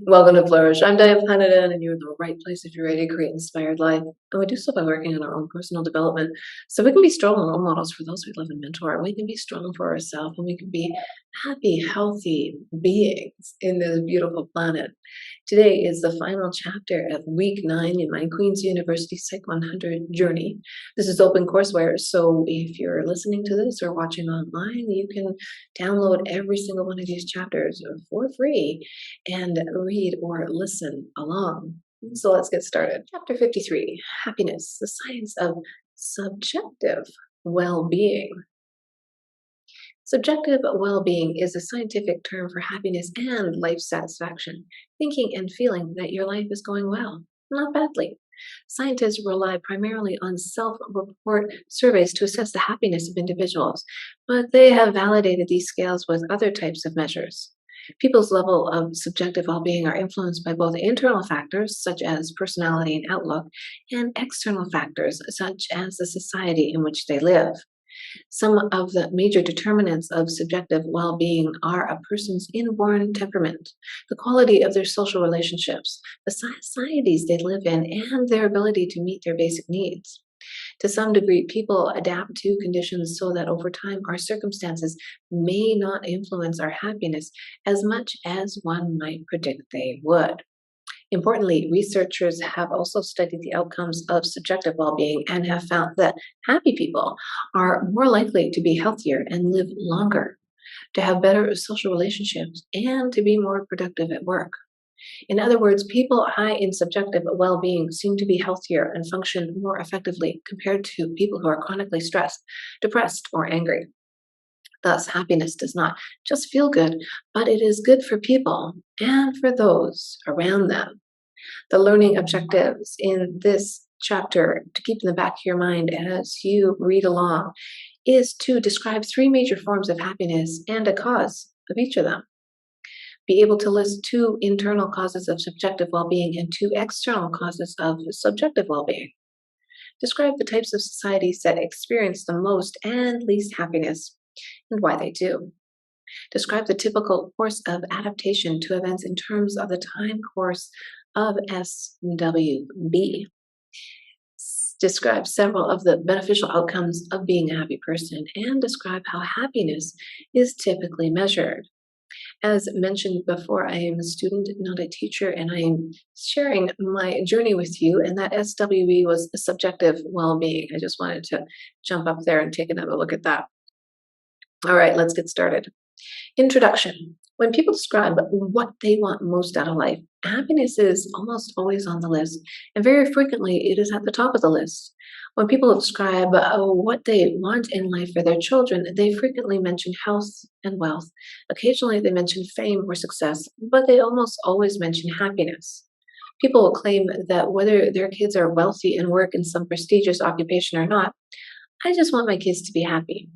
Welcome to Flourish. I'm Diane Planidin, and you're in the right place if you're ready to create an inspired life. And we do so by working on our own personal development. So we can be strong role models for those we love and mentor. We can be strong for ourselves, and we can be happy, healthy beings in this beautiful planet. Today is the final chapter of week 9 in my Queen's University Psych-100 journey. This is open courseware, so if you're listening to this or watching online, you can download every single one of these chapters for free and read or listen along. So let's get started. Chapter 53, Happiness, the Science of Subjective Well-Being. Subjective well-being is a scientific term for happiness and life satisfaction, thinking and feeling that your life is going well, not badly. Scientists rely primarily on self-report surveys to assess the happiness of individuals, but they have validated these scales with other types of measures. People's level of subjective well-being are influenced by both internal factors, such as personality and outlook, and external factors, such as the society in which they live. Some of the major determinants of subjective well-being are a person's inborn temperament, the quality of their social relationships, the societies they live in, and their ability to meet their basic needs. To some degree, people adapt to conditions so that over time our circumstances may not influence our happiness as much as one might predict they would. Importantly, researchers have also studied the outcomes of subjective well-being and have found that happy people are more likely to be healthier and live longer, to have better social relationships, and to be more productive at work. In other words, people high in subjective well-being seem to be healthier and function more effectively compared to people who are chronically stressed, depressed, or angry. Thus, happiness does not just feel good, but it is good for people and for those around them. The learning objectives in this chapter, to keep in the back of your mind as you read along, is to describe 3 major forms of happiness and a cause of each of them. Be able to list 2 internal causes of subjective well-being and 2 external causes of subjective well-being. Describe the types of societies that experience the most and least happiness and why they do. Describe the typical course of adaptation to events in terms of the time course of SWB. Describe several of the beneficial outcomes of being a happy person and describe how happiness is typically measured. As mentioned before, I am a student, not a teacher, and I am sharing my journey with you, and that SWB was subjective well-being. I just wanted to jump up there and take another look at that. All right, let's get started. Introduction. When people describe what they want most out of life, happiness is almost always on the list, and very frequently it is at the top of the list. When people describe what they want in life for their children, they frequently mention health and wealth. Occasionally they mention fame or success, but they almost always mention happiness. People will claim that whether their kids are wealthy and work in some prestigious occupation or not, I just want my kids to be happy.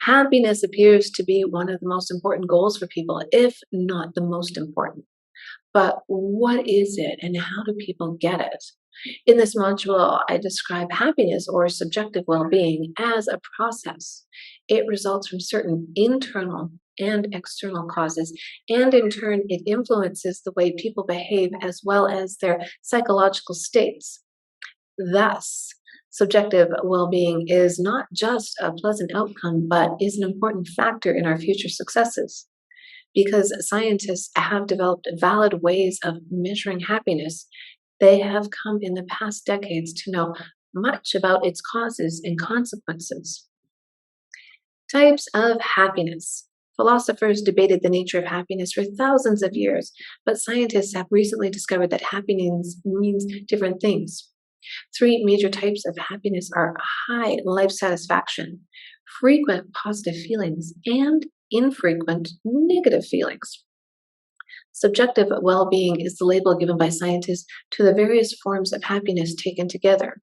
Happiness appears to be one of the most important goals for people, if not the most important. But what is it and how do people get it? In this module, I describe happiness or subjective well-being as a process. It results from certain internal and external causes, and in turn, it influences the way people behave as well as their psychological states. Thus, subjective well-being is not just a pleasant outcome, but is an important factor in our future successes. Because scientists have developed valid ways of measuring happiness, they have come in the past decades to know much about its causes and consequences. Types of happiness. Philosophers debated the nature of happiness for thousands of years, but scientists have recently discovered that happiness means different things. 3 major types of happiness are high life satisfaction, frequent positive feelings, and infrequent negative feelings. Subjective well-being is the label given by scientists to the various forms of happiness taken together.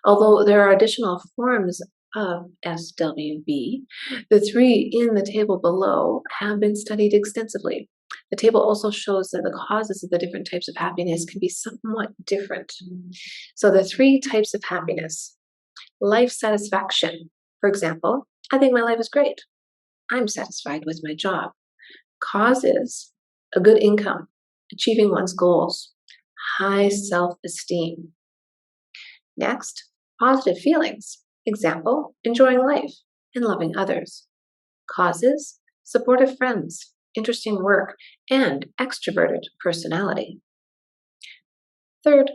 Although there are additional forms of SWB, the 3 in the table below have been studied extensively. The table also shows that the causes of the different types of happiness can be somewhat different. So the 3 types of happiness. Life satisfaction. For example, I think my life is great. I'm satisfied with my job. Causes a good income, achieving one's goals, high self-esteem. Next, positive feelings. Example, enjoying life and loving others. Causes, supportive friends, interesting work, and extroverted personality. Third,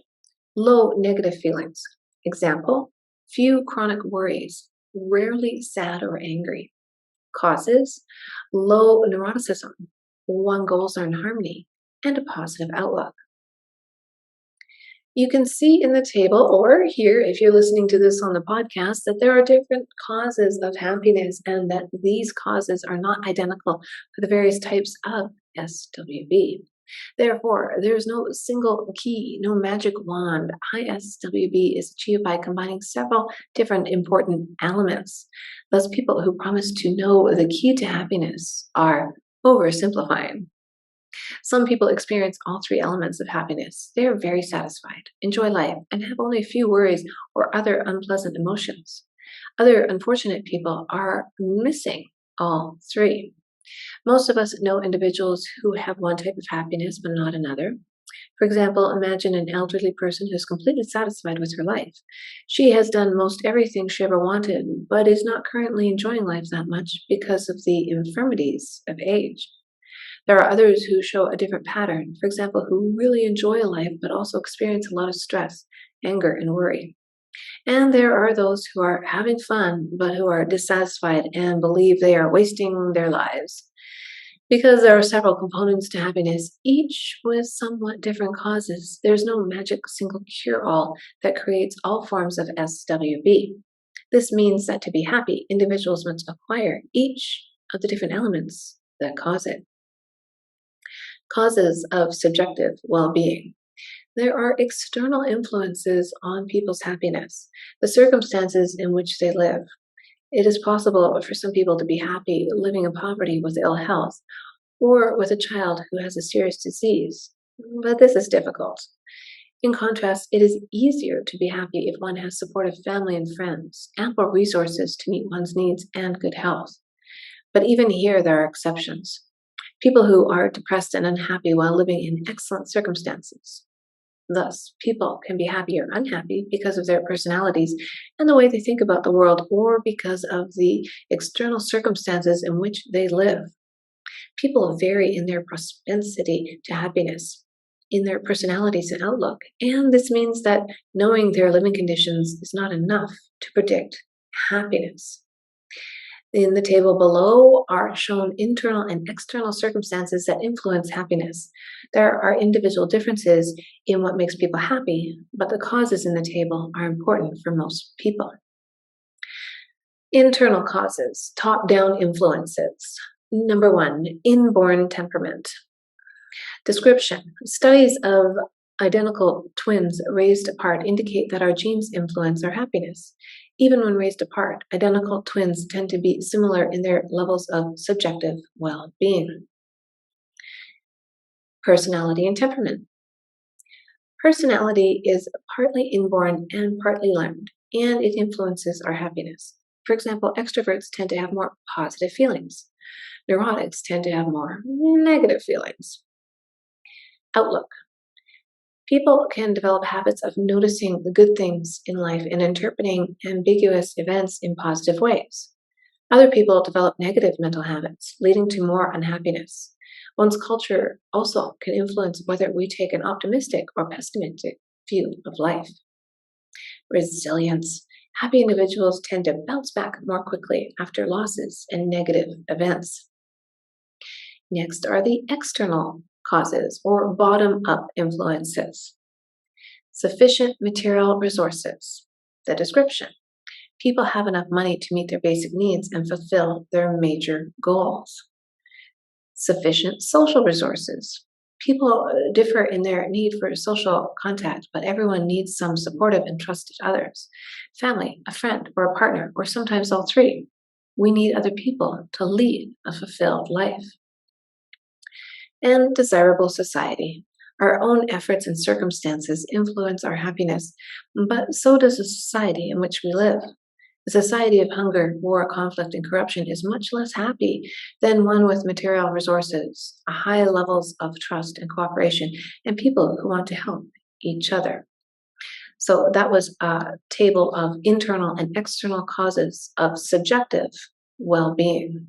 low negative feelings. Example, few chronic worries, rarely sad or angry. Causes, low neuroticism, one goals are in harmony, and a positive outlook. You can see in the table, or here if you're listening to this on the podcast, that there are different causes of happiness and that these causes are not identical for the various types of SWB. Therefore, there's no single key, no magic wand. High SWB is achieved by combining several different important elements. Thus, people who promise to know the key to happiness are oversimplifying. Some people experience all three elements of happiness. They are very satisfied, enjoy life, and have only a few worries or other unpleasant emotions. Other unfortunate people are missing all three. Most of us know individuals who have one type of happiness but not another. For example, imagine an elderly person who's completely satisfied with her life. She has done most everything she ever wanted, but is not currently enjoying life that much because of the infirmities of age. There are others who show a different pattern, for example, who really enjoy life but also experience a lot of stress, anger, and worry. And there are those who are having fun but who are dissatisfied and believe they are wasting their lives. Because there are several components to happiness, each with somewhat different causes, there's no magic single cure-all that creates all forms of SWB. This means that to be happy, individuals must acquire each of the different elements that cause it. Causes of subjective well-being. There are external influences on people's happiness, the circumstances in which they live. It is possible for some people to be happy living in poverty with ill health, or with a child who has a serious disease, but this is difficult. In contrast, it is easier to be happy if one has supportive family and friends, ample resources to meet one's needs, and good health. But even here, there are exceptions. People who are depressed and unhappy while living in excellent circumstances. Thus, people can be happy or unhappy because of their personalities and the way they think about the world, or because of the external circumstances in which they live. People vary in their propensity to happiness, in their personalities and outlook, and this means that knowing their living conditions is not enough to predict happiness. In the table below are shown internal and external circumstances that influence happiness. There are individual differences in what makes people happy, but the causes in the table are important for most people. Internal causes, top-down influences. Number 1, inborn temperament. Description. Studies of identical twins raised apart indicate that our genes influence our happiness. Even when raised apart, identical twins tend to be similar in their levels of subjective well-being. Personality and temperament. Personality is partly inborn and partly learned, and it influences our happiness. For example, extroverts tend to have more positive feelings. Neurotics tend to have more negative feelings. Outlook. People can develop habits of noticing the good things in life and interpreting ambiguous events in positive ways. Other people develop negative mental habits, leading to more unhappiness. One's culture also can influence whether we take an optimistic or pessimistic view of life. Resilience. Happy individuals tend to bounce back more quickly after losses and negative events. Next are the external causes, or bottom-up influences. Sufficient material resources. The description. People have enough money to meet their basic needs and fulfill their major goals. Sufficient social resources. People differ in their need for social contact, but everyone needs some supportive and trusted others. Family, a friend, or a partner, or sometimes all three. We need other people to lead a fulfilled life. And desirable society. Our own efforts and circumstances influence our happiness, but so does the society in which we live. A society of hunger, war, conflict, and corruption is much less happy than one with material resources, high levels of trust and cooperation, and people who want to help each other. So that was a table of internal and external causes of subjective well-being.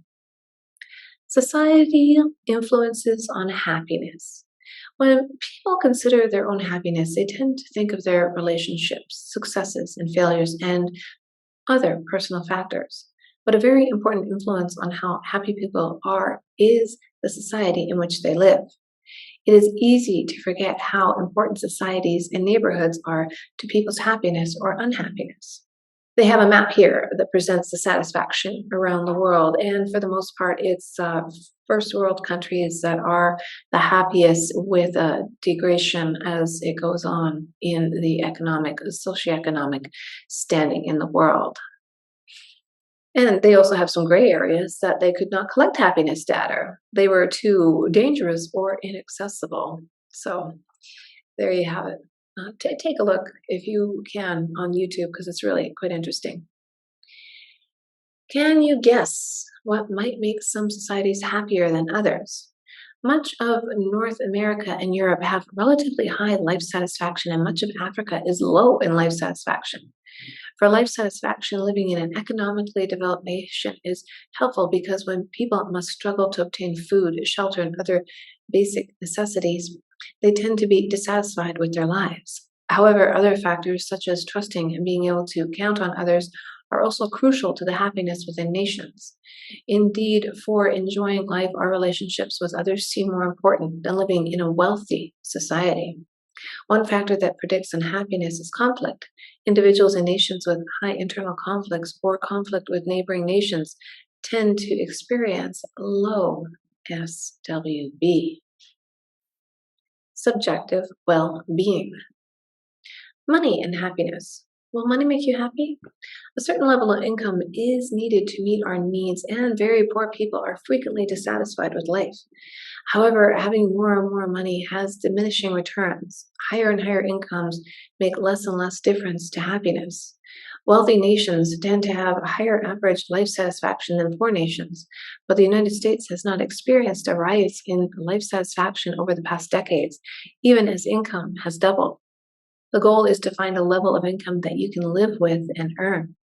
Society influences on happiness. When people consider their own happiness, they tend to think of their relationships, successes, and failures, and other personal factors. But a very important influence on how happy people are is the society in which they live. It is easy to forget how important societies and neighborhoods are to people's happiness or unhappiness. They have a map here that presents the satisfaction around the world, and for the most part, it's first world countries that are the happiest, with a degradation as it goes on in the socioeconomic standing in the world. And they also have some gray areas that they could not collect happiness data. They were too dangerous or inaccessible. So there you have it. Take a look if you can on YouTube, because it's really quite interesting. Can you guess what might make some societies happier than others? Much of North America and Europe have relatively high life satisfaction, and much of Africa is low in life satisfaction. For life satisfaction, living in an economically developed nation is helpful because when people must struggle to obtain food, shelter, and other basic necessities, they tend to be dissatisfied with their lives. However, other factors such as trusting and being able to count on others are also crucial to the happiness within nations. Indeed, for enjoying life, our relationships with others seem more important than living in a wealthy society. One factor that predicts unhappiness is conflict. Individuals and nations with high internal conflicts or conflict with neighboring nations tend to experience low SWB. Subjective well-being. Money and happiness. Will money make you happy? A certain level of income is needed to meet our needs, and very poor people are frequently dissatisfied with life. However, having more and more money has diminishing returns. Higher and higher incomes make less and less difference to happiness. Wealthy nations tend to have a higher average life satisfaction than poor nations, but the United States has not experienced a rise in life satisfaction over the past decades, even as income has doubled. The goal is to find a level of income that you can live with and earn.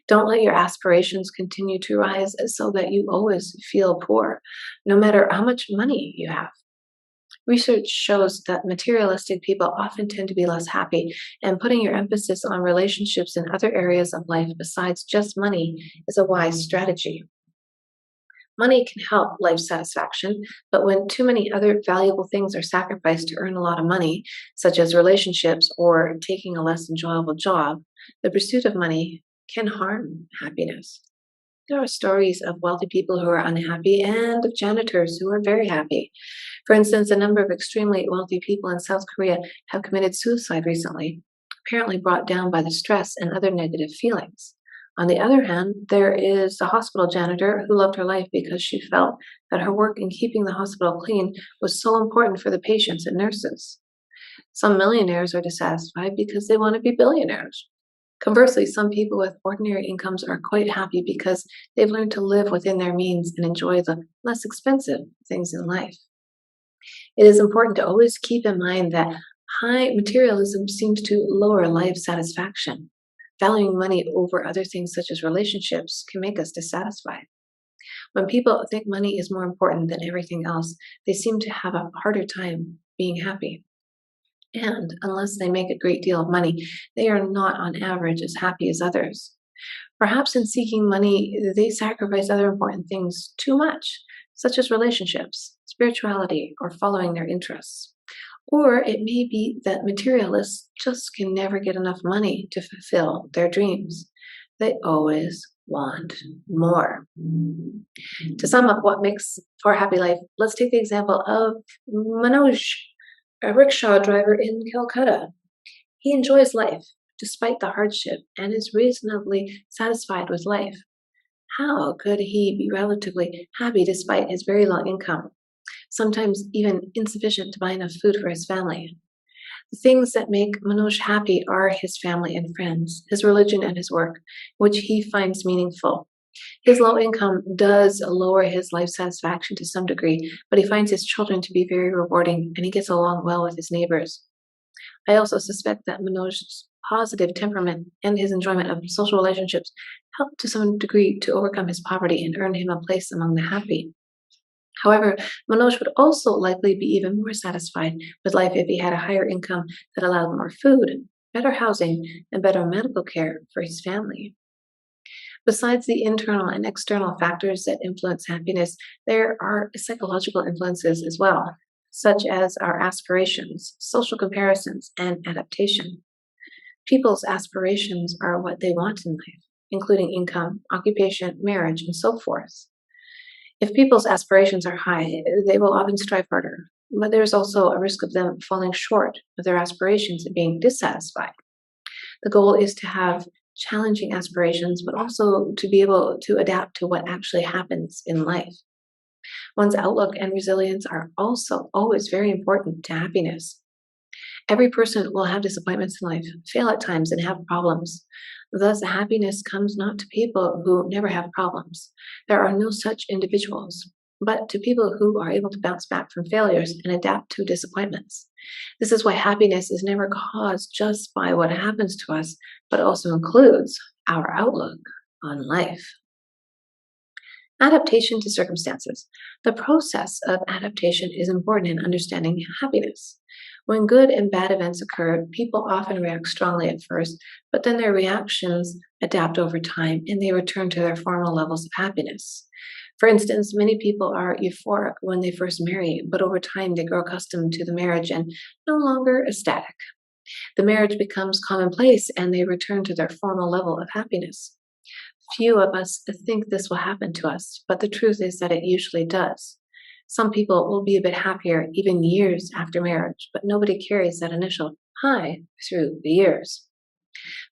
Don't let your aspirations continue to rise so that you always feel poor, no matter how much money you have. Research shows that materialistic people often tend to be less happy, and putting your emphasis on relationships in other areas of life besides just money is a wise strategy. Money can help life satisfaction, but when too many other valuable things are sacrificed to earn a lot of money, such as relationships or taking a less enjoyable job, the pursuit of money can harm happiness. There are stories of wealthy people who are unhappy and of janitors who are very happy. For instance, a number of extremely wealthy people in South Korea have committed suicide recently, apparently brought down by the stress and other negative feelings. On the other hand, there is a hospital janitor who loved her life because she felt that her work in keeping the hospital clean was so important for the patients and nurses. Some millionaires are dissatisfied because they want to be billionaires. Conversely, some people with ordinary incomes are quite happy because they've learned to live within their means and enjoy the less expensive things in life. It is important to always keep in mind that high materialism seems to lower life satisfaction. Valuing money over other things such as relationships can make us dissatisfied. When people think money is more important than everything else, they seem to have a harder time being happy. And unless they make a great deal of money, they are not on average as happy as others. Perhaps in seeking money, they sacrifice other important things too much, such as relationships, spirituality, or following their interests. Or it may be that materialists just can never get enough money to fulfill their dreams. They always want more. To sum up what makes for a happy life, let's take the example of Manoj, a rickshaw driver in Calcutta. He enjoys life despite the hardship and is reasonably satisfied with life. How could he be relatively happy despite his very low income, sometimes even insufficient to buy enough food for his family? The things that make Manoj happy are his family and friends, his religion and his work, which he finds meaningful. His low income does lower his life satisfaction to some degree, but he finds his children to be very rewarding and he gets along well with his neighbors. I also suspect that Manoj's positive temperament and his enjoyment of social relationships helped to some degree to overcome his poverty and earn him a place among the happy. However, Manoj would also likely be even more satisfied with life if he had a higher income that allowed more food, better housing, and better medical care for his family. Besides the internal and external factors that influence happiness, there are psychological influences as well, such as our aspirations, social comparisons, and adaptation. People's aspirations are what they want in life, including income, occupation, marriage, and so forth. If people's aspirations are high, they will often strive harder, but there's also a risk of them falling short of their aspirations and being dissatisfied. The goal is to have challenging aspirations, but also to be able to adapt to what actually happens in life. One's outlook and resilience are also always very important to happiness. Every person will have disappointments in life, fail at times, and have problems. Thus, happiness comes not to people who never have problems. There are no such individuals, but to people who are able to bounce back from failures and adapt to disappointments. This is why happiness is never caused just by what happens to us, but also includes our outlook on life. Adaptation to circumstances. The process of adaptation is important in understanding happiness. When good and bad events occur, people often react strongly at first, but then their reactions adapt over time and they return to their former levels of happiness. For instance, many people are euphoric when they first marry, but over time they grow accustomed to the marriage and no longer ecstatic. The marriage becomes commonplace and they return to their former level of happiness. Few of us think this will happen to us, but the truth is that it usually does. Some people will be a bit happier even years after marriage, but nobody carries that initial high through the years.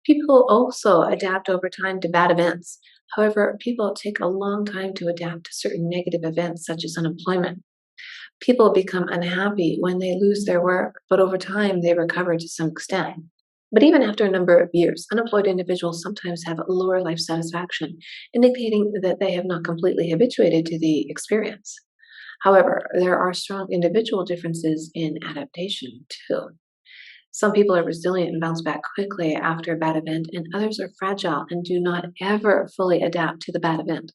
People also adapt over time to bad events. However, people take a long time to adapt to certain negative events, such as unemployment. People become unhappy when they lose their work, but over time they recover to some extent. But even after a number of years, unemployed individuals sometimes have lower life satisfaction, indicating that they have not completely habituated to the experience. However, there are strong individual differences in adaptation too. Some people are resilient and bounce back quickly after a bad event, and others are fragile and do not ever fully adapt to the bad event.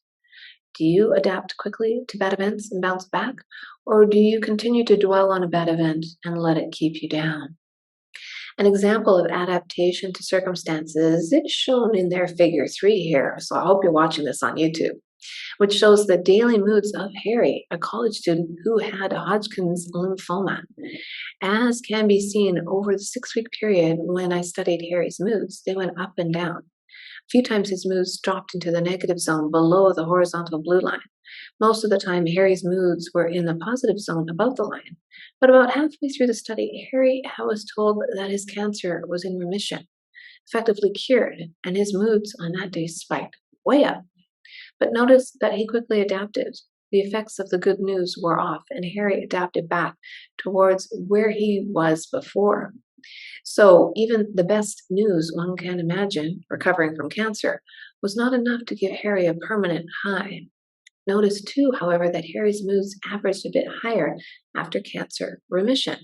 Do you adapt quickly to bad events and bounce back, or do you continue to dwell on a bad event and let it keep you down? An example of adaptation to circumstances is shown in their figure 3 here, so I hope you're watching this on YouTube, which shows the daily moods of Harry, a college student who had Hodgkin's lymphoma. As can be seen over the 6-week period when I studied Harry's moods, they went up and down. A few times his moods dropped into the negative zone below the horizontal blue line. Most of the time, Harry's moods were in the positive zone above the line. But about halfway through the study, Harry was told that his cancer was in remission, effectively cured, and his moods on that day spiked way up. But notice that he quickly adapted. The effects of the good news wore off, and Harry adapted back towards where he was before. So even the best news one can imagine, recovering from cancer, was not enough to give Harry a permanent high. Notice too, however, that Harry's moods averaged a bit higher after cancer remission.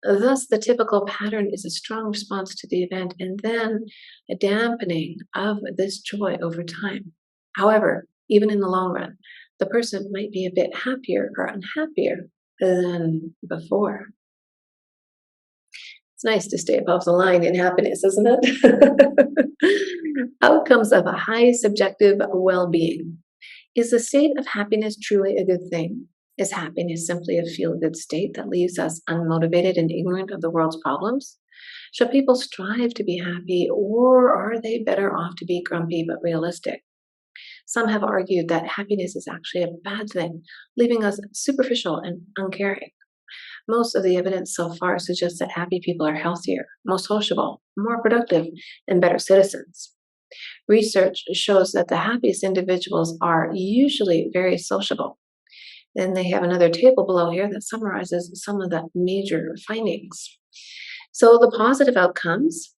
Thus, the typical pattern is a strong response to the event and then a dampening of this joy over time. However, even in the long run, the person might be a bit happier or unhappier than before. It's nice to stay above the line in happiness, isn't it? Outcomes of a high subjective well-being. Is the state of happiness truly a good thing? Is happiness simply a feel-good state that leaves us unmotivated and ignorant of the world's problems? Should people strive to be happy, or are they better off to be grumpy but realistic? Some have argued that happiness is actually a bad thing, leaving us superficial and uncaring. Most of the evidence so far suggests that happy people are healthier, more sociable, more productive, and better citizens. Research shows that the happiest individuals are usually very sociable. Then they have another table below here that summarizes some of the major findings. So the positive outcomes,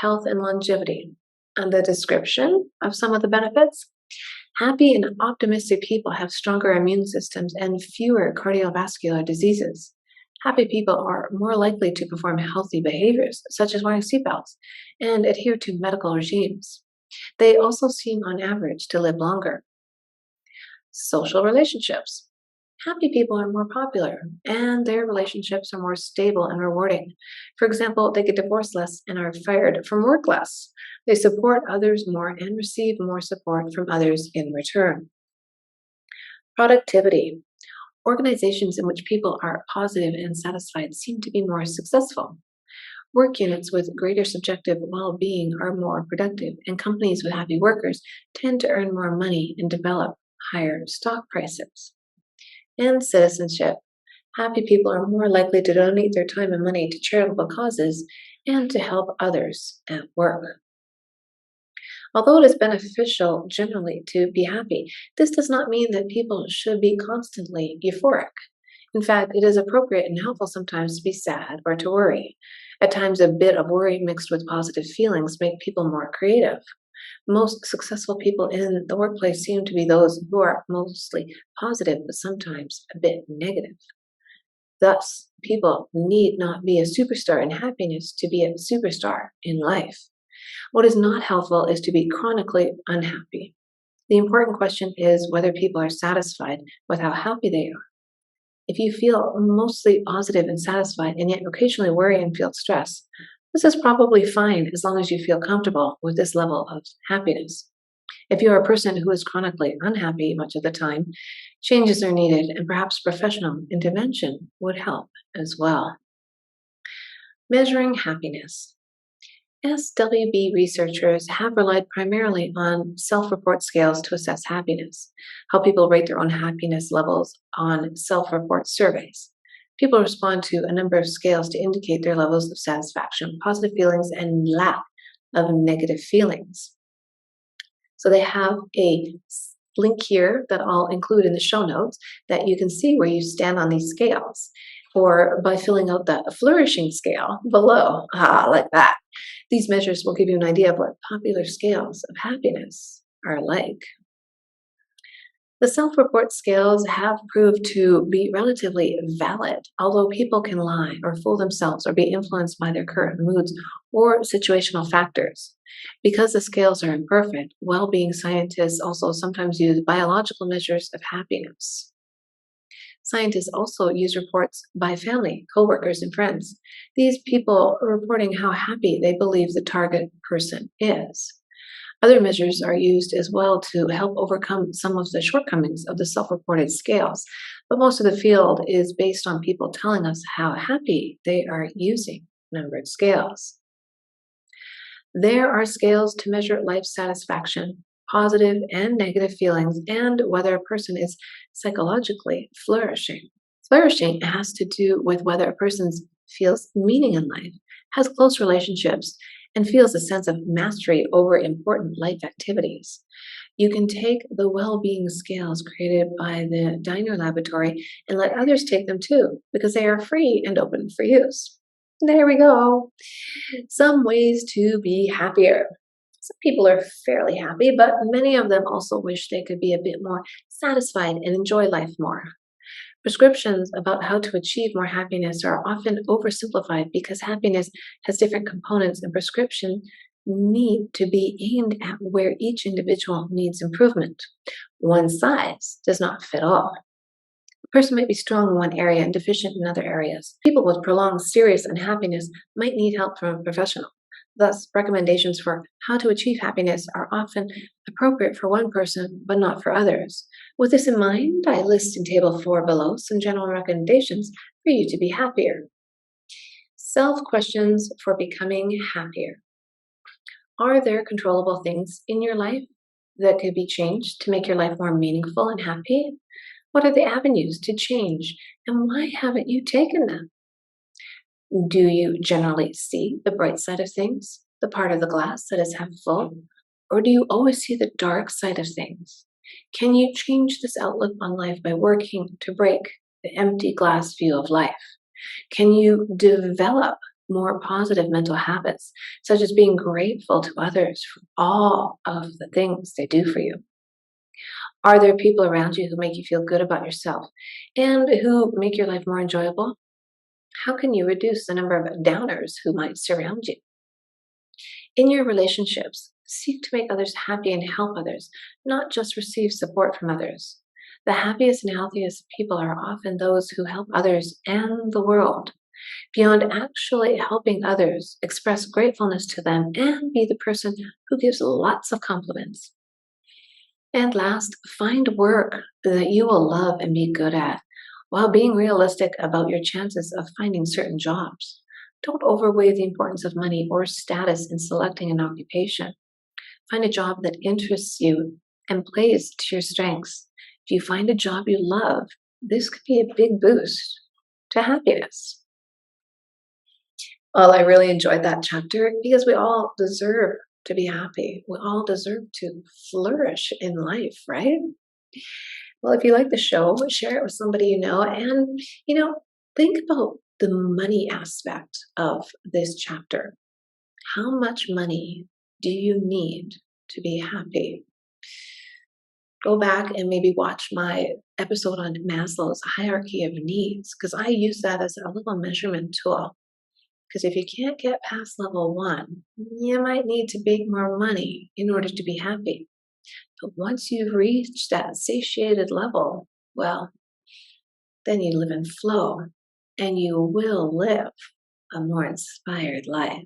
health and longevity, and the description of some of the benefits. Happy and optimistic people have stronger immune systems and fewer cardiovascular diseases. Happy people are more likely to perform healthy behaviors, such as wearing seatbelts, and adhere to medical regimes. They also seem, on average, to live longer. Social relationships. Happy people are more popular, and their relationships are more stable and rewarding. For example, they get divorced less and are fired from work less. They support others more and receive more support from others in return. Productivity. Organizations in which people are positive and satisfied seem to be more successful. Work units with greater subjective well being are more productive, and companies with happy workers tend to earn more money and develop higher stock prices. And citizenship. Happy people are more likely to donate their time and money to charitable causes and to help others at work. Although it is beneficial generally to be happy, this does not mean that people should be constantly euphoric. In fact, it is appropriate and helpful sometimes to be sad or to worry. At times, a bit of worry mixed with positive feelings make people more creative. Most successful people in the workplace seem to be those who are mostly positive, but sometimes a bit negative. Thus, people need not be a superstar in happiness to be a superstar in life. What is not helpful is to be chronically unhappy. The important question is whether people are satisfied with how happy they are. If you feel mostly positive and satisfied and yet occasionally worry and feel stress, this is probably fine as long as you feel comfortable with this level of happiness. If you are a person who is chronically unhappy much of the time, changes are needed and perhaps professional intervention would help as well. Measuring happiness. SWB researchers have relied primarily on self-report scales to assess happiness, how people rate their own happiness levels on self-report surveys. People respond to a number of scales to indicate their levels of satisfaction, positive feelings, and lack of negative feelings. So they have a link here that I'll include in the show notes that you can see where you stand on these scales, or by filling out the flourishing scale below, like that. These measures will give you an idea of what popular scales of happiness are like. The self-report scales have proved to be relatively valid, although people can lie or fool themselves or be influenced by their current moods or situational factors. Because the scales are imperfect, well-being scientists also sometimes use biological measures of happiness. Scientists also use reports by family, coworkers, and friends. These people are reporting how happy they believe the target person is. Other measures are used as well to help overcome some of the shortcomings of the self-reported scales, but most of the field is based on people telling us how happy they are using numbered scales. There are scales to measure life satisfaction, positive and negative feelings, and whether a person is psychologically flourishing. Flourishing has to do with whether a person feels meaning in life, has close relationships, and feels a sense of mastery over important life activities. You can take the well-being scales created by the Diner Laboratory and let others take them too, because they are free and open for use. There we go. Some ways to be happier. Some people are fairly happy, but many of them also wish they could be a bit more satisfied and enjoy life more. Prescriptions about how to achieve more happiness are often oversimplified because happiness has different components and prescription need to be aimed at where each individual needs improvement. One size does not fit all. A person might be strong in one area and deficient in other areas. People with prolonged serious unhappiness might need help from a professional. Thus, recommendations for how to achieve happiness are often appropriate for one person, but not for others. With this in mind, I list in Table 4 below some general recommendations for you to be happier. Self-questions for becoming happier. Are there controllable things in your life that could be changed to make your life more meaningful and happy? What are the avenues to change, and why haven't you taken them? Do you generally see the bright side of things, the part of the glass that is half full, or do you always see the dark side of things? Can you change this outlook on life by working to break the empty glass view of life? Can you develop more positive mental habits, such as being grateful to others for all of the things they do for you? Are there people around you who make you feel good about yourself and who make your life more enjoyable? How can you reduce the number of downers who might surround you? In your relationships, seek to make others happy and help others, not just receive support from others. The happiest and healthiest people are often those who help others and the world. Beyond actually helping others, express gratefulness to them and be the person who gives lots of compliments. And last, find work that you will love and be good at, while being realistic about your chances of finding certain jobs. Don't overweigh the importance of money or status in selecting an occupation. Find a job that interests you and plays to your strengths. If you find a job you love, this could be a big boost to happiness. Well, I really enjoyed that chapter because we all deserve to be happy. We all deserve to flourish in life, right? Well, if you like the show, share it with somebody you know, and think about the money aspect of this chapter. How much money do you need to be happy? Go back and maybe watch my episode on Maslow's hierarchy of needs, because I use that as a little measurement tool. Because if you can't get past level 1, you might need to make more money in order to be happy. But once you've reached that satiated level, well, then you live in flow and you will live a more inspired life.